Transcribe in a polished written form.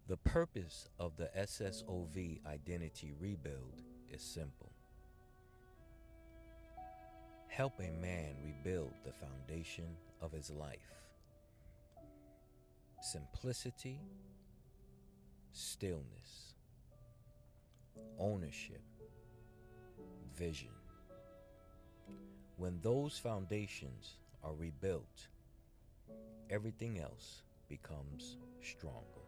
The purpose of the SSOV identity rebuild is simple. Help a man rebuild the foundation of his life. Simplicity, stillness, ownership, vision. When those foundations are rebuilt, everything else becomes stronger.